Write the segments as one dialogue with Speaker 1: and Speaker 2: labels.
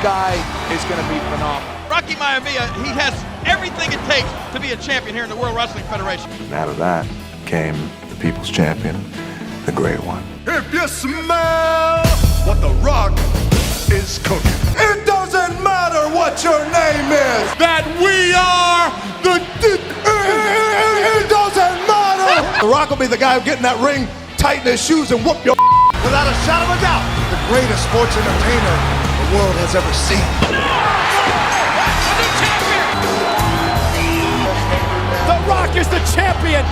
Speaker 1: guy is going to be phenomenal.
Speaker 2: Rocky Maivia, he has everything it takes to be a champion here in the World Wrestling Federation.
Speaker 3: And out of that came the People's Champion, the Great One.
Speaker 4: If you smell what the Rock is cooking, it doesn't matter what your name is. That we are the. It doesn't matter. The Rock will be the guy who get in that ring, tighten his shoes, and whoop your. Without a shadow of a doubt, the greatest sports entertainer the world has ever seen.
Speaker 1: The Rock is the champion.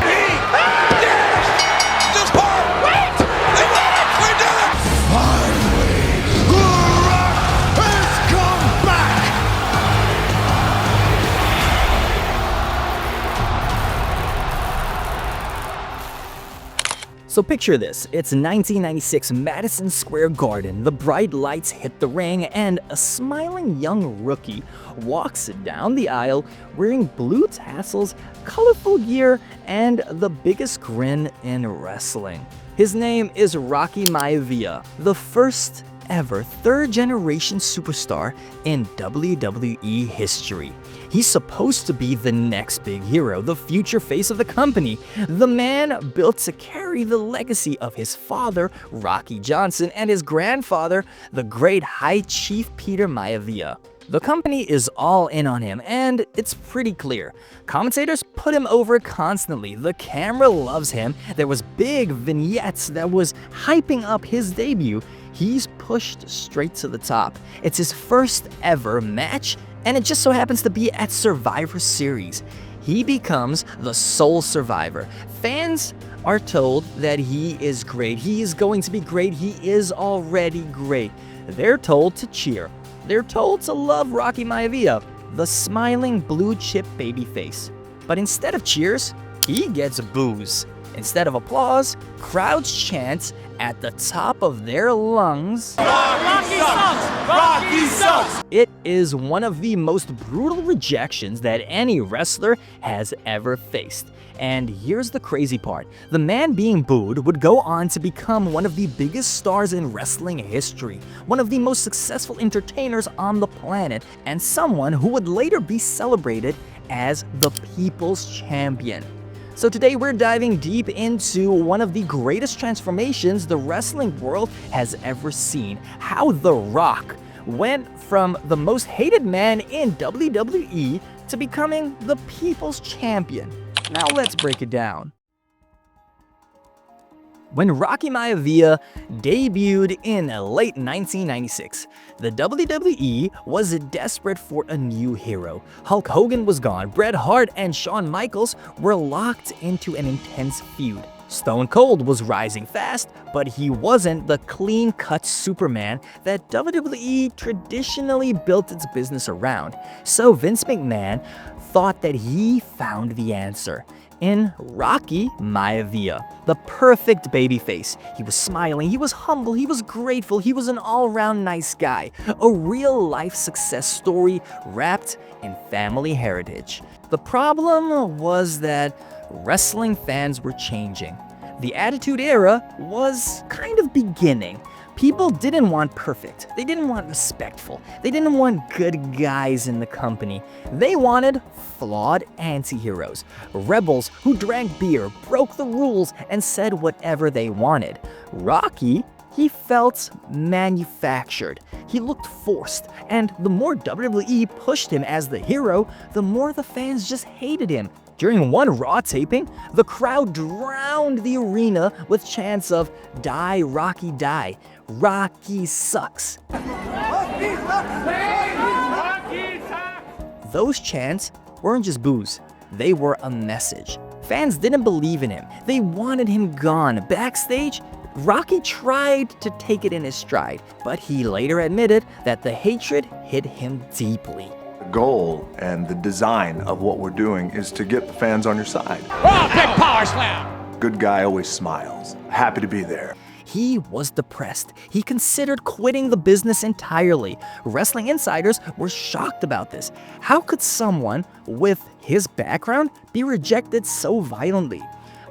Speaker 2: This part, wait! They did it! We did it!
Speaker 4: Finally, the Rock has come back.
Speaker 5: So picture this, it's 1996 Madison Square Garden, the bright lights hit the ring, and a smiling young rookie walks down the aisle wearing blue tassels, colorful gear, and the biggest grin in wrestling. His name is Rocky Maivia, the first ever third-generation superstar in WWE history. He's supposed to be the next big hero, the future face of the company, the man built to carry the legacy of his father, Rocky Johnson, and his grandfather, the great High Chief Peter Maivia. The company is all in on him, and it's pretty clear. Commentators put him over constantly. The camera loves him. There was big vignettes that was hyping up his debut. He's pushed straight to the top. It's his first ever match, and it just so happens to be at Survivor Series. He becomes the sole survivor. Fans are told that he is great. He is going to be great. He is already great. They're told to cheer. They're told to love Rocky Maivia, the smiling blue chip babyface. But instead of cheers, he gets boos. Instead of applause, crowds chant at the top of their lungs,
Speaker 1: Rocky sucks! Rocky sucks!
Speaker 5: It is one of the most brutal rejections that any wrestler has ever faced. And here's the crazy part. The man being booed would go on to become one of the biggest stars in wrestling history, one of the most successful entertainers on the planet, and someone who would later be celebrated as the People's Champion. So today we're diving deep into one of the greatest transformations the wrestling world has ever seen. How The Rock went from the most hated man in WWE to becoming the People's Champion. Now let's break it down. When Rocky Maivia debuted in late 1996, the WWE was desperate for a new hero. Hulk Hogan was gone, Bret Hart and Shawn Michaels were locked into an intense feud. Stone Cold was rising fast, but he wasn't the clean-cut Superman that WWE traditionally built its business around. So Vince McMahon thought that he found the answer in Rocky Maivia, the perfect babyface. He was smiling, he was humble, he was grateful, he was an all-around nice guy. A real-life success story wrapped in family heritage. The problem was that wrestling fans were changing. The Attitude Era was kind of beginning. People didn't want perfect, they didn't want respectful, they didn't want good guys in the company. They wanted flawed anti-heroes, rebels who drank beer, broke the rules, and said whatever they wanted. Rocky, he felt manufactured. He looked forced, and the more WWE pushed him as the hero, the more the fans just hated him. During one Raw taping, the crowd drowned the arena with chants of "Die, Rocky, die. Rocky sucks." Those chants weren't just boos, they were a message. Fans didn't believe in him. They wanted him gone. Backstage, Rocky tried to take it in his stride, but he later admitted that the hatred hit him deeply.
Speaker 3: The goal and the design of what we're doing is to get the fans on your side.
Speaker 1: Oh, big power slam!
Speaker 3: Good guy always smiles. Happy to be there.
Speaker 5: He was depressed. He considered quitting the business entirely. Wrestling insiders were shocked about this. How could someone with his background be rejected so violently?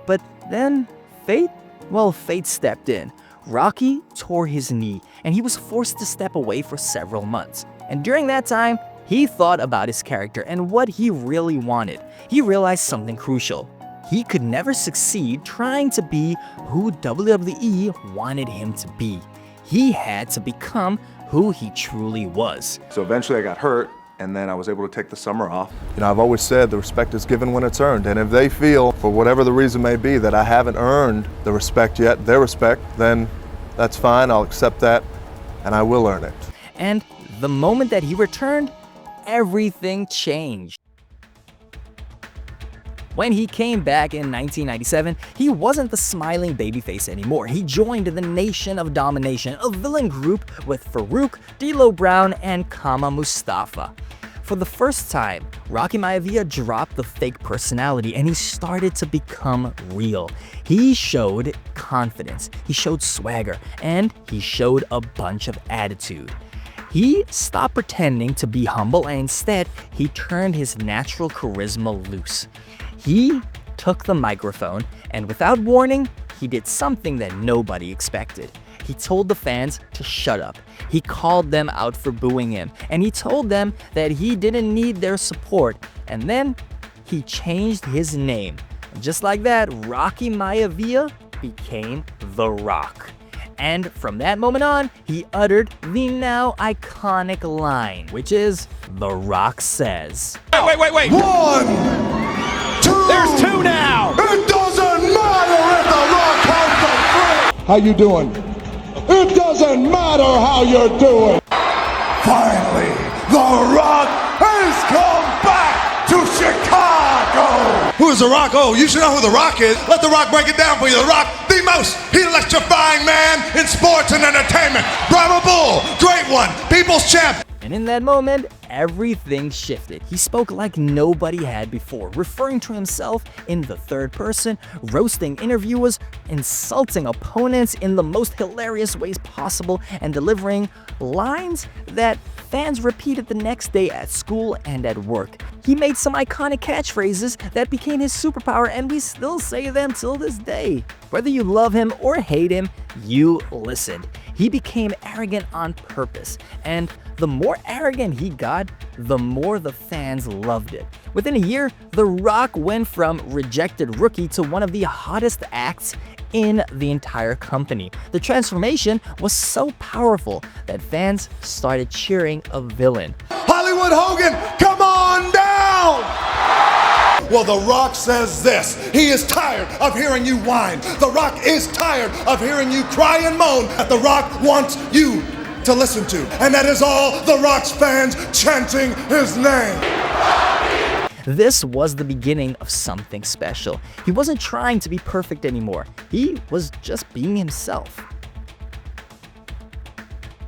Speaker 5: But then fate stepped in. Rocky tore his knee and he was forced to step away for several months. And during that time, he thought about his character and what he really wanted. He realized something crucial. He could never succeed trying to be who WWE wanted him to be. He had to become who he truly was.
Speaker 3: So eventually I got hurt, and then I was able to take the summer off.
Speaker 4: You know, I've always said the respect is given when it's earned, and if they feel, for whatever the reason may be, that I haven't earned the respect yet, their respect, then that's fine, I'll accept that, and I will earn it.
Speaker 5: And the moment that he returned, everything changed. When he came back in 1997, he wasn't the smiling babyface anymore. He joined the Nation of Domination, a villain group with Farouk, D'Lo Brown, and Kama Mustafa. For the first time, Rocky Maivia dropped the fake personality and he started to become real. He showed confidence, he showed swagger, and he showed a bunch of attitude. He stopped pretending to be humble and instead, he turned his natural charisma loose. He took the microphone and without warning, he did something that nobody expected. He told the fans to shut up. He called them out for booing him and he told them that he didn't need their support. And then he changed his name. Just like that, Rocky Maivia became The Rock. And from that moment on, he uttered the now iconic line, which is, "The Rock says."
Speaker 2: Wait.
Speaker 4: 1, 2.
Speaker 1: There's two now.
Speaker 4: It doesn't matter if the Rock has the free. How you doing? It doesn't matter how you're doing. Finally, the Rock has come back to Chicago. Who is the Rock? Oh, you should know who the Rock is. Let the Rock break it down for you. The Rock, the most electrifying man in sports and entertainment. Bravo Bull, great one, people's champ.
Speaker 5: And in that moment, everything shifted. He spoke like nobody had before, referring to himself in the third person, roasting interviewers, insulting opponents in the most hilarious ways possible, and delivering lines that fans repeated the next day at school and at work. He made some iconic catchphrases that became his superpower, and we still say them till this day. Whether you love him or hate him, you listened. He became arrogant on purpose, and the more arrogant he got, the more the fans loved it. Within a year, The Rock went from rejected rookie to one of the hottest acts in the entire company. The transformation was so powerful that fans started cheering a villain.
Speaker 4: Hollywood Hogan, come on down! Well, The Rock says this. He is tired of hearing you whine. The Rock is tired of hearing you cry and moan. The Rock wants you to listen to. And that is all The Rock's fans chanting his name.
Speaker 5: This was the beginning of something special. He wasn't trying to be perfect anymore. He was just being himself.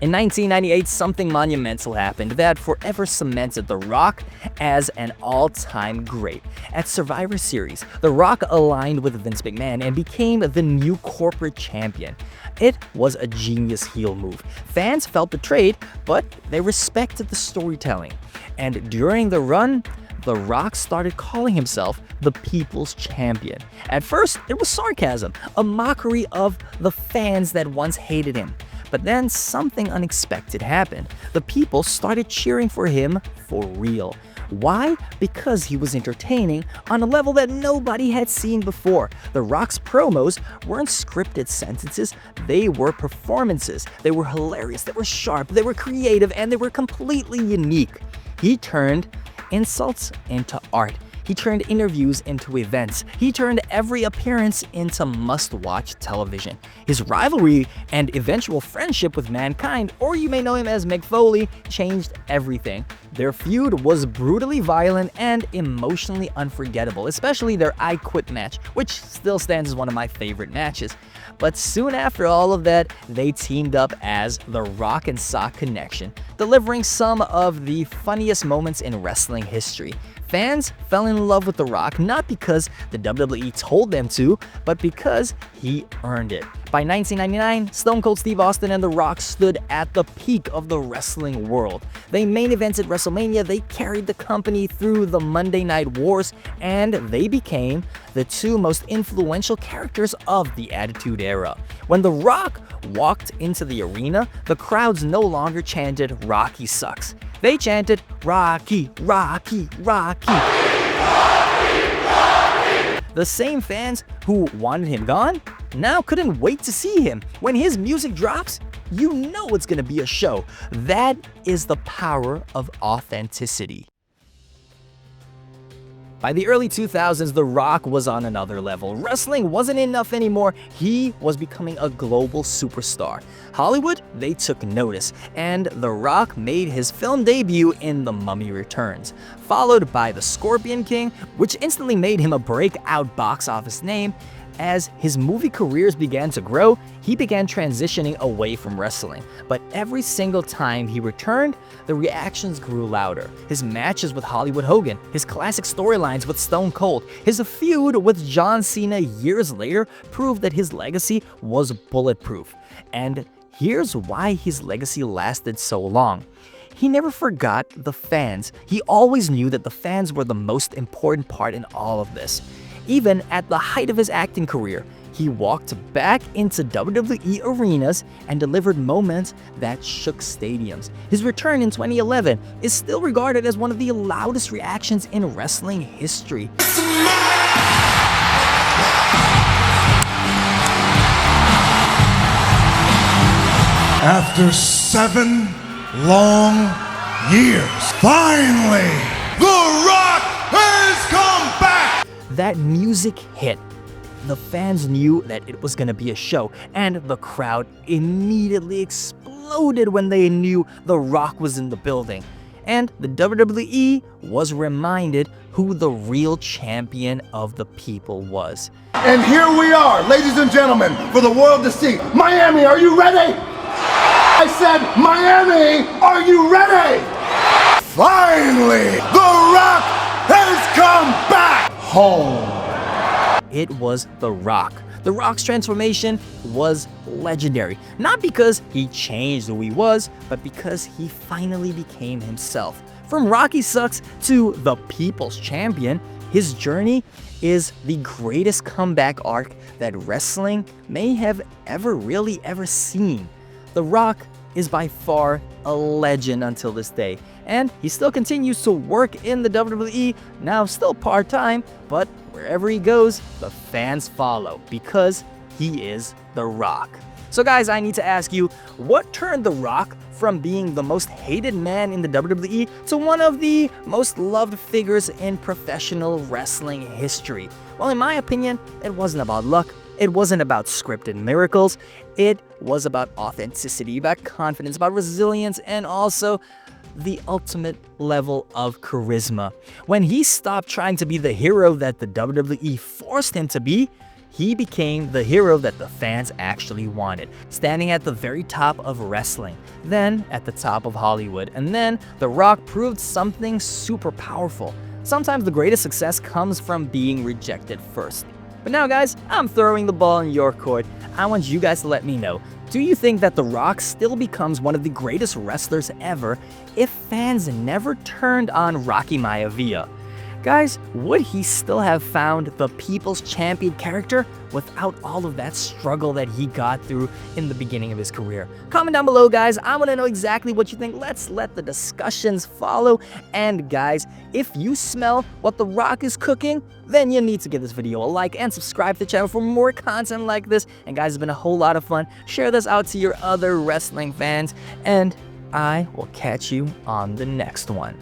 Speaker 5: In 1998, something monumental happened that forever cemented The Rock as an all-time great. At Survivor Series, The Rock aligned with Vince McMahon and became the new corporate champion. It was a genius heel move. Fans felt betrayed, but they respected the storytelling. And during the run, The Rock started calling himself the People's Champion. At first, it was sarcasm, a mockery of the fans that once hated him. But then something unexpected happened. The people started cheering for him for real. Why? Because he was entertaining on a level that nobody had seen before. The Rock's promos weren't scripted sentences, they were performances. They were hilarious, they were sharp, they were creative, and they were completely unique. He turned insults into art. He turned interviews into events. He turned every appearance into must-watch television. His rivalry and eventual friendship with Mankind, or you may know him as Mick Foley, changed everything. Their feud was brutally violent and emotionally unforgettable, especially their I Quit match, which still stands as one of my favorite matches. But soon after all of that, they teamed up as the Rock and Sock Connection, delivering some of the funniest moments in wrestling history. Fans fell in love with The Rock not because the WWE told them to, but because he earned it. By 1999, Stone Cold Steve Austin and The Rock stood at the peak of the wrestling world. They main evented WrestleMania, they carried the company through the Monday Night Wars, and they became the two most influential characters of the Attitude Era. When The Rock walked into the arena, the crowds no longer chanted "Rocky sucks." They chanted "Rocky, Rocky, Rocky." The same fans who wanted him gone now couldn't wait to see him. When his music drops, you know it's gonna be a show. That is the power of authenticity. By the early 2000s, The Rock was on another level. Wrestling wasn't enough anymore. He was becoming a global superstar. Hollywood, they took notice, and The Rock made his film debut in The Mummy Returns, followed by The Scorpion King, which instantly made him a breakout box office name. As his movie careers began to grow, he began transitioning away from wrestling. But every single time he returned, the reactions grew louder. His matches with Hollywood Hogan, his classic storylines with Stone Cold, his feud with John Cena years later proved that his legacy was bulletproof. And here's why his legacy lasted so long. He never forgot the fans. He always knew that the fans were the most important part in all of this. Even at the height of his acting career, he walked back into WWE arenas and delivered moments that shook stadiums. His return in 2011 is still regarded as one of the loudest reactions in wrestling history.
Speaker 4: After 7 long years, finally, The Rock has come back!
Speaker 5: That music hit. The fans knew that it was gonna be a show, and the crowd immediately exploded when they knew The Rock was in the building. And the WWE was reminded who the real champion of the people was.
Speaker 4: And here we are, ladies and gentlemen, for the world to see. Miami, are you ready? I said, Miami, are you ready? Finally, The Rock has come back home.
Speaker 5: It was The Rock. The Rock's transformation was legendary, not because he changed who he was, but because he finally became himself. From Rocky Sucks to the People's Champion, his journey is the greatest comeback arc that wrestling may have ever seen. The Rock is by far a legend until this day, and he still continues to work in the WWE, now still part-time, but wherever he goes, the fans follow because he is The Rock. So guys, I need to ask you, what turned The Rock from being the most hated man in the WWE to one of the most loved figures in professional wrestling history? Well, in my opinion, it wasn't about luck. It wasn't about scripted miracles. It was about authenticity, about confidence, about resilience, and also the ultimate level of charisma. When he stopped trying to be the hero that the WWE forced him to be, he became the hero that the fans actually wanted, standing at the very top of wrestling, then at the top of Hollywood, and then The Rock proved something super powerful. Sometimes the greatest success comes from being rejected first. But now guys, I'm throwing the ball in your court. I want you guys to let me know, do you think that The Rock still becomes one of the greatest wrestlers ever if fans never turned on Rocky Maivia? Guys, would he still have found the People's Champion character without all of that struggle that he got through in the beginning of his career? Comment down below, guys. I want to know exactly what you think. Let's let the discussions follow. And guys, if you smell what The Rock is cooking, then you need to give this video a like and subscribe to the channel for more content like this. And guys, it's been a whole lot of fun. Share this out to your other wrestling fans, and I will catch you on the next one.